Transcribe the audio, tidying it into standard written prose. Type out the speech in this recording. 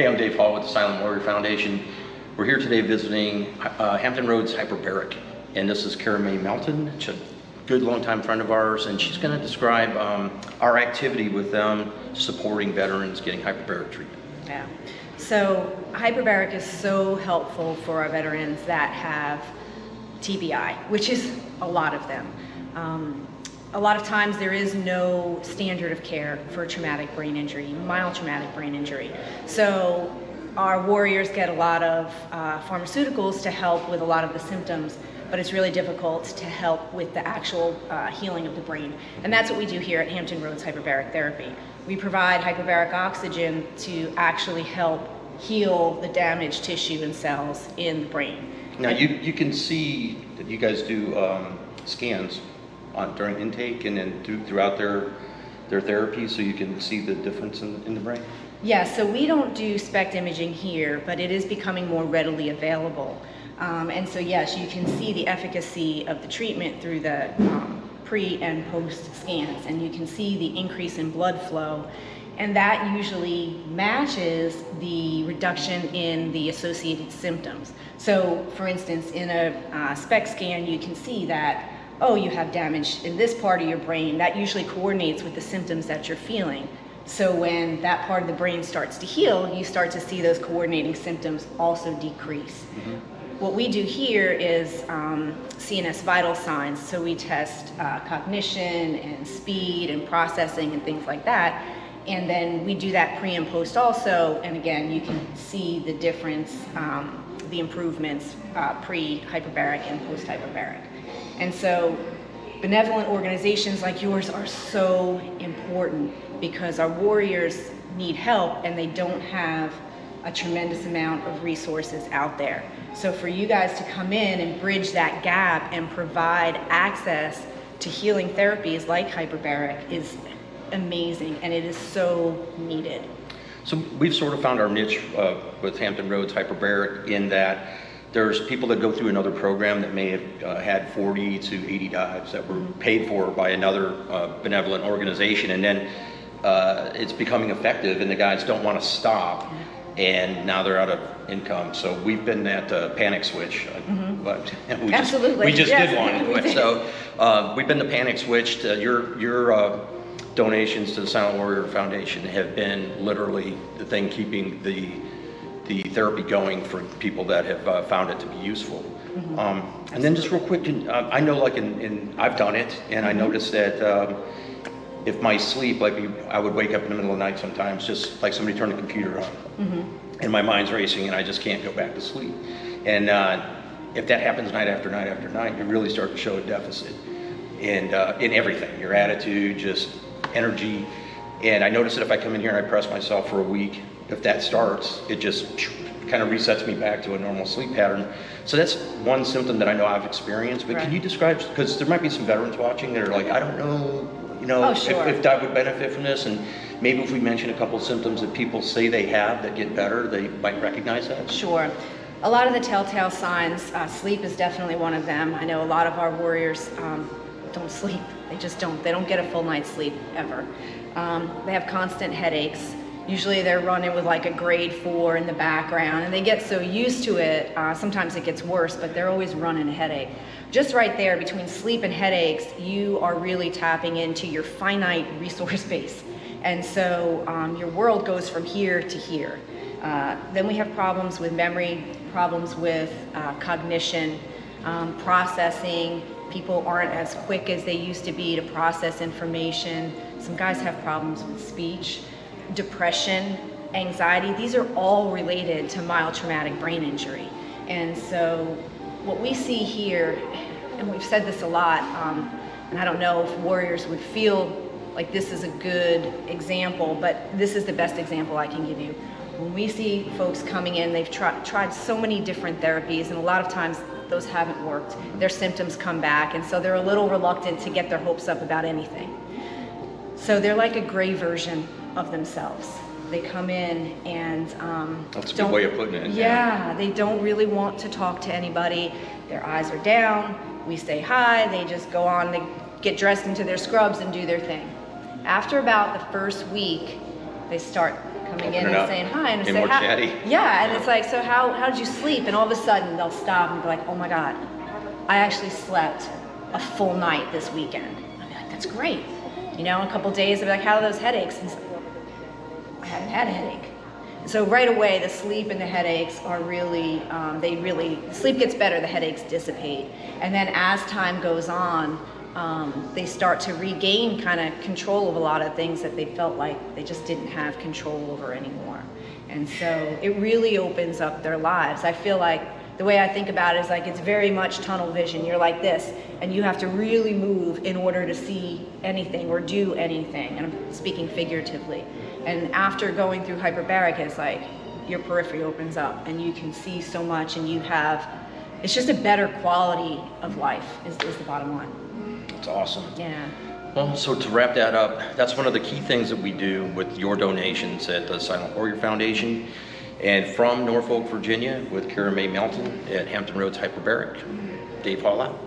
Hey, I'm Dave Hall with the Silent Warrior Foundation. We're here today visiting Hampton Roads Hyperbaric, and this is Cara Melton. She's a good longtime friend of ours, and she's going to describe our activity with them supporting veterans getting hyperbaric treatment. Yeah. So hyperbaric is so helpful for our veterans that have TBI, which is a lot of them. A lot of times there is no standard of care for traumatic brain injury, mild traumatic brain injury. So our warriors get a lot of pharmaceuticals to help with a lot of the symptoms, but it's really difficult to help with the actual healing of the brain. And that's what we do here at Hampton Roads Hyperbaric Therapy. We provide hyperbaric oxygen to actually help heal the damaged tissue and cells in the brain. Now you can see that you guys do scans during intake and then throughout their therapy, so you can see the difference in the brain? Yeah, so we don't do SPECT imaging here, but it is becoming more readily available. And so yes, you can see the efficacy of the treatment through the pre and post scans, and you can see the increase in blood flow, and that usually matches the reduction in the associated symptoms. So for instance, in a SPECT scan, you can see that, oh, you have damage in this part of your brain. That usually coordinates with the symptoms that you're feeling. So when that part of the brain starts to heal, you start to see those coordinating symptoms also decrease. Mm-hmm. What we do here is CNS vital signs. So we test cognition and speed and processing and things like that. And then we do that pre and post also. And again, you can see the difference, the improvements pre-hyperbaric and post-hyperbaric. And so benevolent organizations like yours are so important because our warriors need help and they don't have a tremendous amount of resources out there. So for you guys to come in and bridge that gap and provide access to healing therapies like hyperbaric is amazing, and it is so needed. So we've sort of found our niche with Hampton Roads Hyperbaric in that there's people that go through another program that may have had 40 to 80 dives that were paid for by another benevolent organization, and then it's becoming effective and the guys don't want to stop, and now they're out of income. So we've been that panic switch. But we just did one. So we've been the panic switch. Your donations to the Silent Warrior Foundation have been literally the thing keeping the therapy going for people that have found it to be useful. And then just real quick, I know like I've done it, and I noticed that if my sleep, like I would wake up in the middle of the night sometimes, just like somebody turned the computer on, and my mind's racing and I just can't go back to sleep. And if that happens night after night after night, you really start to show a deficit in everything, your attitude, just energy. And I notice that if I come in here and I press myself for a week, if that starts, it just kind of resets me back to a normal sleep pattern. So that's one symptom that I know I've experienced, but Can you describe, because there might be some veterans watching that are like, I don't know, if I would benefit from this, and maybe if we mention a couple of symptoms that people say they have that get better, they might recognize that? Sure. A lot of the telltale signs, sleep is definitely one of them. I know a lot of our warriors don't sleep. They just don't. They don't get a full night's sleep ever. They have constant headaches. Usually they're running with like a grade 4 in the background, and they get so used to it, sometimes it gets worse, but they're always running a headache. Just right there, between sleep and headaches, you are really tapping into your finite resource base. And so your world goes from here to here. Then we have problems with memory, problems with cognition, processing. People aren't as quick as they used to be to process information. Some guys have problems with speech, depression, anxiety. These are all related to mild traumatic brain injury. And so what we see here, and we've said this a lot, and I don't know if warriors would feel like this is a good example, but this is the best example I can give you. When we see folks coming in, they've tried so many different therapies, and a lot of times those haven't worked. Their symptoms come back, and so they're a little reluctant to get their hopes up about anything. So they're like a gray version of themselves. They come in and that's a good way of putting it. Yeah, they don't really want to talk to anybody. Their eyes are down. We say hi. They just go on. They get dressed into their scrubs and do their thing. After about the first week, they start coming in Opening and up. saying hi and Getting say more how, chatty. yeah, and it's like, so how did you sleep? And all of a sudden they'll stop and be like, oh my God, I actually slept a full night this weekend. I'll be like, that's great. You know, in a couple days they'll be like, how are those headaches? And it's like, I haven't had a headache. So right away, the sleep and the headaches are really, the sleep gets better, the headaches dissipate. And then as time goes on, they start to regain kind of control of a lot of things that they felt like they just didn't have control over anymore. And so it really opens up their lives. I feel like the way I think about it is like it's very much tunnel vision. You're like this, and you have to really move in order to see anything or do anything. And I'm speaking figuratively. And after going through hyperbaric, it's like your periphery opens up and you can see so much, and you have, it's just a better quality of life is the bottom line. That's awesome. Yeah. Well, so to wrap that up, that's one of the key things that we do with your donations at the Silent Warrior Foundation. And from Norfolk, Virginia, with Cara Melton at Hampton Roads Hyperbaric, Dave Hall out.